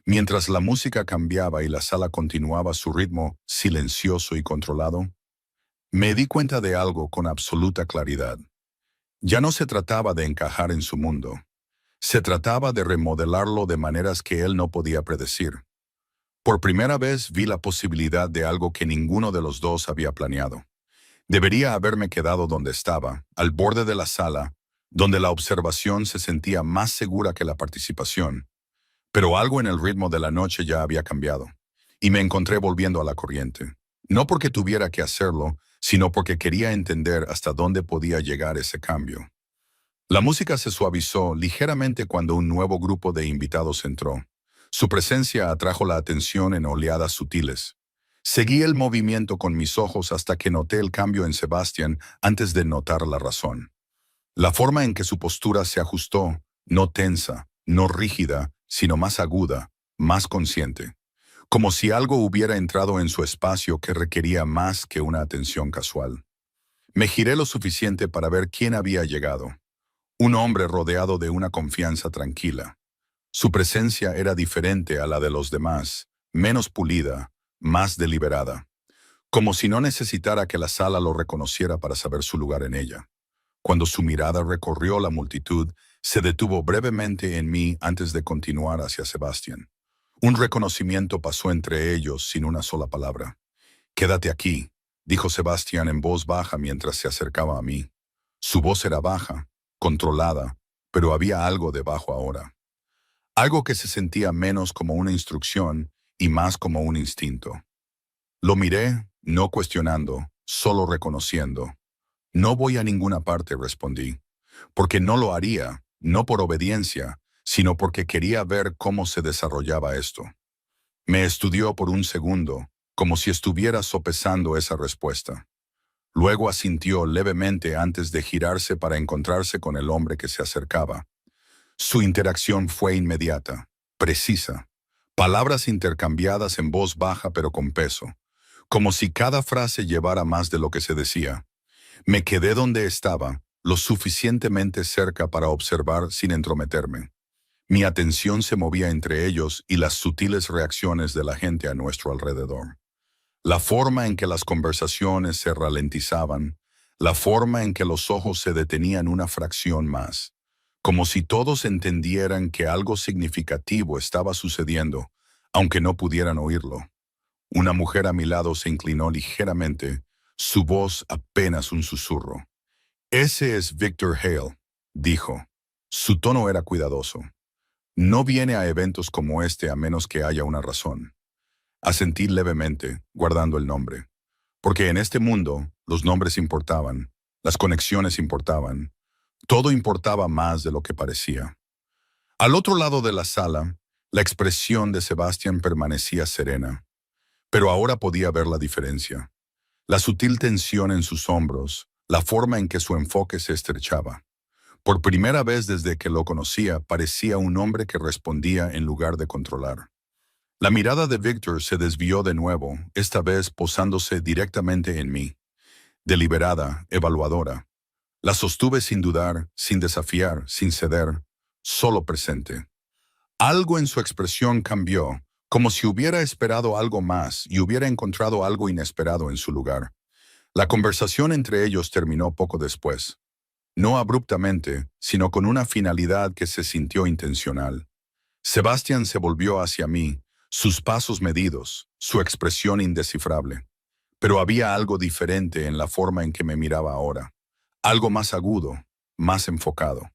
S1: Mientras la música cambiaba y la sala continuaba su ritmo silencioso y controlado, me di cuenta de algo con absoluta claridad. Ya no se trataba de encajar en su mundo. Se trataba de remodelarlo de maneras que él no podía predecir. Por primera vez vi la posibilidad de algo que ninguno de los dos había planeado. Debería haberme quedado donde estaba, al borde de la sala, donde la observación se sentía más segura que la participación. Pero algo en el ritmo de la noche ya había cambiado, y me encontré volviendo a la corriente. No porque tuviera que hacerlo, sino porque quería entender hasta dónde podía llegar ese cambio. La música se suavizó ligeramente cuando un nuevo grupo de invitados entró. Su presencia atrajo la atención en oleadas sutiles. Seguí el movimiento con mis ojos hasta que noté el cambio en Sebastián antes de notar la razón. La forma en que su postura se ajustó, no tensa, no rígida, sino más aguda, más consciente. Como si algo hubiera entrado en su espacio que requería más que una atención casual. Me giré lo suficiente para ver quién había llegado. Un hombre rodeado de una confianza tranquila. Su presencia era diferente a la de los demás, menos pulida, más deliberada, como si no necesitara que la sala lo reconociera para saber su lugar en ella. Cuando su mirada recorrió la multitud, se detuvo brevemente en mí antes de continuar hacia Sebastián. Un reconocimiento pasó entre ellos sin una sola palabra. «Quédate aquí», dijo Sebastián en voz baja mientras se acercaba a mí. Su voz era baja, controlada, pero había algo debajo ahora. Algo que se sentía menos como una instrucción y más como un instinto. Lo miré, no cuestionando, solo reconociendo. «No voy a ninguna parte», respondí, porque no lo haría, no por obediencia, sino porque quería ver cómo se desarrollaba esto. Me estudió por un segundo, como si estuviera sopesando esa respuesta. Luego asintió levemente antes de girarse para encontrarse con el hombre que se acercaba. Su interacción fue inmediata, precisa. Palabras intercambiadas en voz baja pero con peso, como si cada frase llevara más de lo que se decía. Me quedé donde estaba, lo suficientemente cerca para observar sin entrometerme. Mi atención se movía entre ellos y las sutiles reacciones de la gente a nuestro alrededor. La forma en que las conversaciones se ralentizaban, la forma en que los ojos se detenían una fracción más, como si todos entendieran que algo significativo estaba sucediendo, aunque no pudieran oírlo. Una mujer a mi lado se inclinó ligeramente, su voz apenas un susurro. «Ese es Victor Hale», dijo. Su tono era cuidadoso. «No viene a eventos como este a menos que haya una razón». Asentí levemente, guardando el nombre. Porque en este mundo, los nombres importaban, las conexiones importaban, todo importaba más de lo que parecía. Al otro lado de la sala, la expresión de Sebastián permanecía serena, pero ahora podía ver la diferencia. La sutil tensión en sus hombros, la forma en que su enfoque se estrechaba. Por primera vez desde que lo conocía, parecía un hombre que respondía en lugar de controlar. La mirada de Victor se desvió de nuevo, esta vez posándose directamente en mí. Deliberada, evaluadora. La sostuve sin dudar, sin desafiar, sin ceder, solo presente. Algo en su expresión cambió, como si hubiera esperado algo más y hubiera encontrado algo inesperado en su lugar. La conversación entre ellos terminó poco después. No abruptamente, sino con una finalidad que se sintió intencional. Sebastián se volvió hacia mí, sus pasos medidos, su expresión indescifrable. Pero había algo diferente en la forma en que me miraba ahora. Algo más agudo, más enfocado.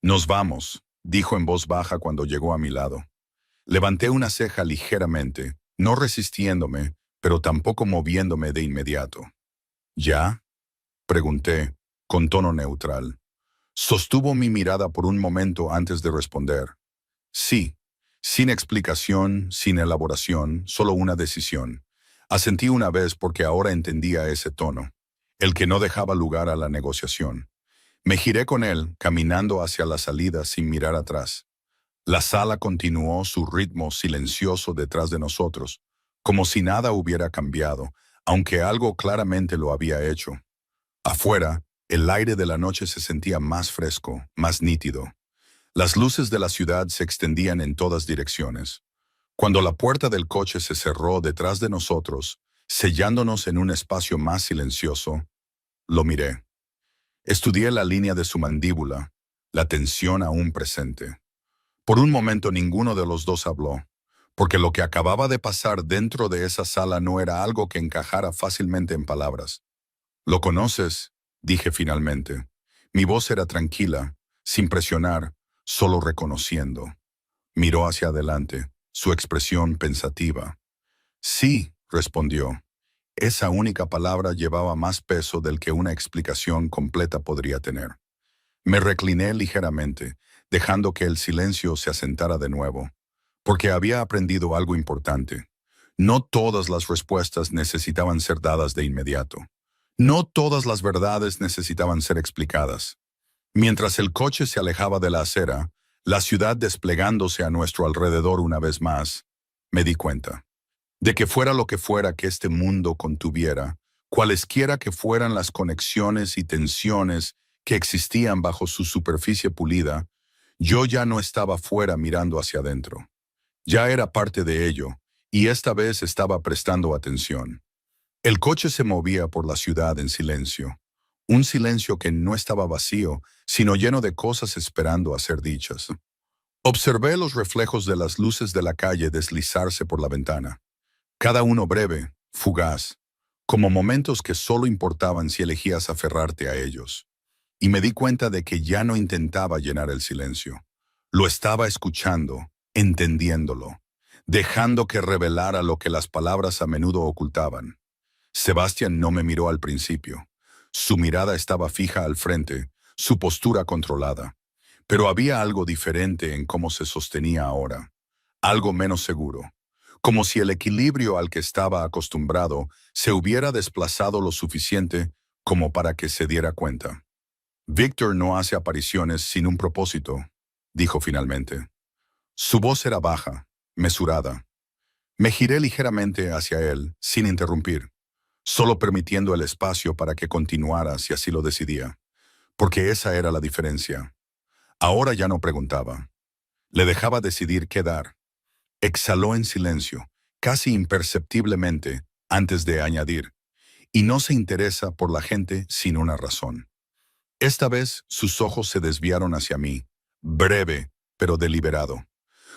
S1: «Nos vamos», dijo en voz baja cuando llegó a mi lado. Levanté una ceja ligeramente, no resistiéndome, pero tampoco moviéndome de inmediato. «¿Ya?», pregunté, con tono neutral. Sostuvo mi mirada por un momento antes de responder. «Sí», sin explicación, sin elaboración, solo una decisión. Asentí una vez porque ahora entendía ese tono, el que no dejaba lugar a la negociación. Me giré con él, caminando hacia la salida sin mirar atrás. La sala continuó su ritmo silencioso detrás de nosotros, como si nada hubiera cambiado, aunque algo claramente lo había hecho. Afuera, el aire de la noche se sentía más fresco, más nítido. Las luces de la ciudad se extendían en todas direcciones. Cuando la puerta del coche se cerró detrás de nosotros, sellándonos en un espacio más silencioso, lo miré. Estudié la línea de su mandíbula, la tensión aún presente. Por un momento ninguno de los dos habló, porque lo que acababa de pasar dentro de esa sala no era algo que encajara fácilmente en palabras. «¿Lo conoces?», dije finalmente. Mi voz era tranquila, sin presionar, solo reconociendo. Miró hacia adelante, su expresión pensativa. «Sí», respondió. Esa única palabra llevaba más peso del que una explicación completa podría tener. Me recliné ligeramente, dejando que el silencio se asentara de nuevo, porque había aprendido algo importante. No todas las respuestas necesitaban ser dadas de inmediato. No todas las verdades necesitaban ser explicadas. Mientras el coche se alejaba de la acera, la ciudad desplegándose a nuestro alrededor una vez más, me di cuenta de que fuera lo que fuera que este mundo contuviera, cualesquiera que fueran las conexiones y tensiones que existían bajo su superficie pulida, yo ya no estaba fuera mirando hacia adentro. Ya era parte de ello, y esta vez estaba prestando atención. El coche se movía por la ciudad en silencio. Un silencio que no estaba vacío, sino lleno de cosas esperando a ser dichas. Observé los reflejos de las luces de la calle deslizarse por la ventana, cada uno breve, fugaz, como momentos que solo importaban si elegías aferrarte a ellos. Y me di cuenta de que ya no intentaba llenar el silencio. Lo estaba escuchando, entendiéndolo, dejando que revelara lo que las palabras a menudo ocultaban. Sebastián no me miró al principio. Su mirada estaba fija al frente, su postura controlada. Pero había algo diferente en cómo se sostenía ahora, algo menos seguro, como si el equilibrio al que estaba acostumbrado se hubiera desplazado lo suficiente como para que se diera cuenta. Víctor no hace apariciones sin un propósito, dijo finalmente. Su voz era baja, mesurada. Me giré ligeramente hacia él, sin interrumpir, solo permitiendo el espacio para que continuara si así lo decidía, porque esa era la diferencia. Ahora ya no preguntaba. Le dejaba decidir qué dar. Exhaló en silencio, casi imperceptiblemente, antes de añadir, y no se interesa por la gente sin una razón. Esta vez sus ojos se desviaron hacia mí, breve, pero deliberado.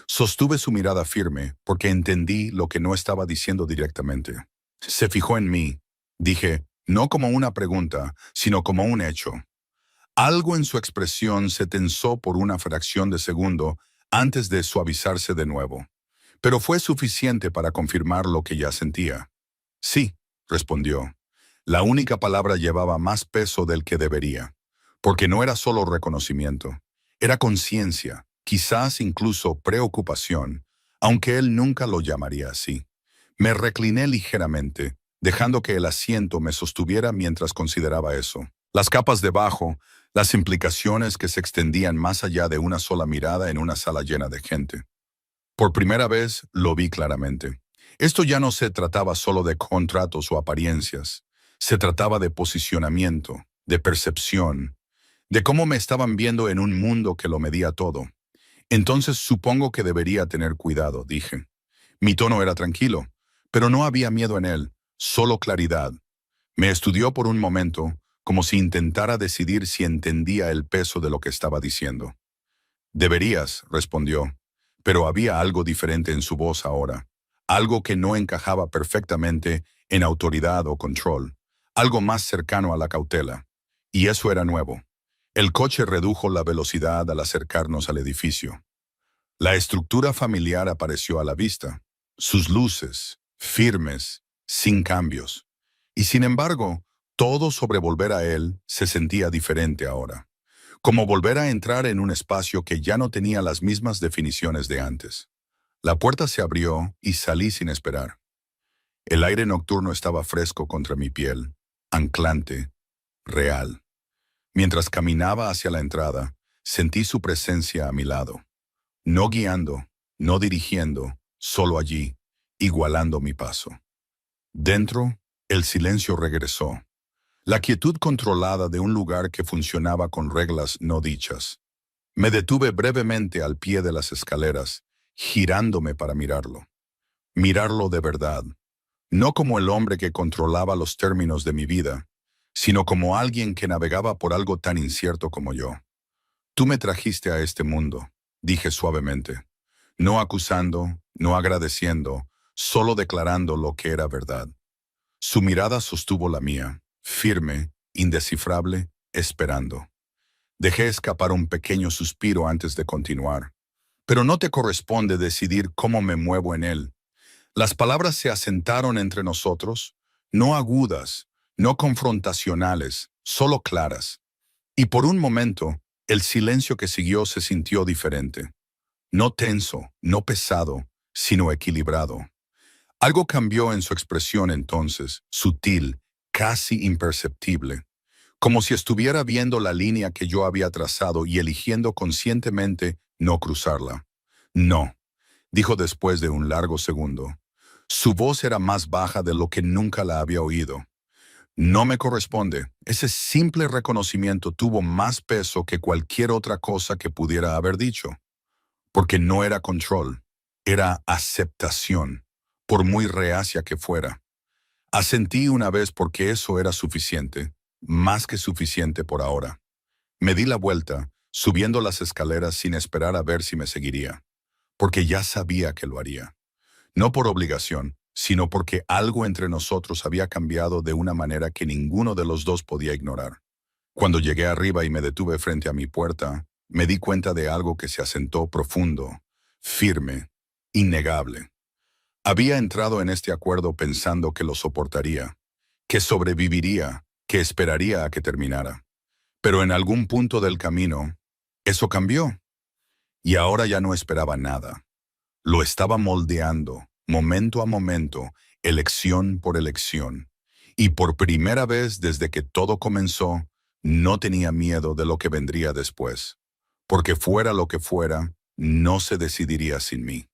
S1: Sostuve su mirada firme porque entendí lo que no estaba diciendo directamente. Se fijó en mí, dije, no como una pregunta, sino como un hecho. Algo en su expresión se tensó por una fracción de segundo antes de suavizarse de nuevo, pero fue suficiente para confirmar lo que ya sentía. Sí, respondió. La única palabra llevaba más peso del que debería, porque no era solo reconocimiento, era conciencia, quizás incluso preocupación, aunque él nunca lo llamaría así. Me recliné ligeramente, dejando que el asiento me sostuviera mientras consideraba eso. Las capas debajo, las implicaciones que se extendían más allá de una sola mirada en una sala llena de gente. Por primera vez lo vi claramente. Esto ya no se trataba solo de contratos o apariencias. Se trataba de posicionamiento, de percepción, de cómo me estaban viendo en un mundo que lo medía todo. Entonces supongo que debería tener cuidado, dije. Mi tono era tranquilo, pero no había miedo en él, solo claridad. Me estudió por un momento, como si intentara decidir si entendía el peso de lo que estaba diciendo. Deberías, respondió, pero había algo diferente en su voz ahora, algo que no encajaba perfectamente en autoridad o control, algo más cercano a la cautela. Y eso era nuevo. El coche redujo la velocidad al acercarnos al edificio. La estructura familiar apareció a la vista, sus luces, firmes, sin cambios. Y sin embargo, todo sobre volver a él se sentía diferente ahora, como volver a entrar en un espacio que ya no tenía las mismas definiciones de antes. La puerta se abrió y salí sin esperar. El aire nocturno estaba fresco contra mi piel, anclante, real. Mientras caminaba hacia la entrada, sentí su presencia a mi lado. No guiando, no dirigiendo, solo allí, igualando mi paso. Dentro, el silencio regresó. La quietud controlada de un lugar que funcionaba con reglas no dichas. Me detuve brevemente al pie de las escaleras, girándome para mirarlo. Mirarlo de verdad. No como el hombre que controlaba los términos de mi vida, sino como alguien que navegaba por algo tan incierto como yo. Tú me trajiste a este mundo, dije suavemente, no acusando, no agradeciendo, solo declarando lo que era verdad. Su mirada sostuvo la mía, firme, indescifrable, esperando. Dejé escapar un pequeño suspiro antes de continuar. Pero no te corresponde decidir cómo me muevo en él. Las palabras se asentaron entre nosotros, no agudas, no confrontacionales, solo claras. Y por un momento, el silencio que siguió se sintió diferente. No tenso, no pesado, sino equilibrado. Algo cambió en su expresión entonces, sutil, casi imperceptible, como si estuviera viendo la línea que yo había trazado y eligiendo conscientemente no cruzarla. No, dijo después de un largo segundo. Su voz era más baja de lo que nunca la había oído. No me corresponde. Ese simple reconocimiento tuvo más peso que cualquier otra cosa que pudiera haber dicho. Porque no era control, era aceptación, por muy reacia que fuera. Asentí una vez porque eso era suficiente. Más que suficiente por ahora. Me di la vuelta, subiendo las escaleras sin esperar a ver si me seguiría, porque ya sabía que lo haría. No por obligación, sino porque algo entre nosotros había cambiado de una manera que ninguno de los dos podía ignorar. Cuando llegué arriba y me detuve frente a mi puerta, me di cuenta de algo que se asentó profundo, firme, innegable. Había entrado en este acuerdo pensando que lo soportaría, que sobreviviría, que esperaría a que terminara. Pero en algún punto del camino, eso cambió, y ahora ya no esperaba nada. Lo estaba moldeando, momento a momento, elección por elección. Y por primera vez desde que todo comenzó, no tenía miedo de lo que vendría después. Porque fuera lo que fuera, no se decidiría sin mí.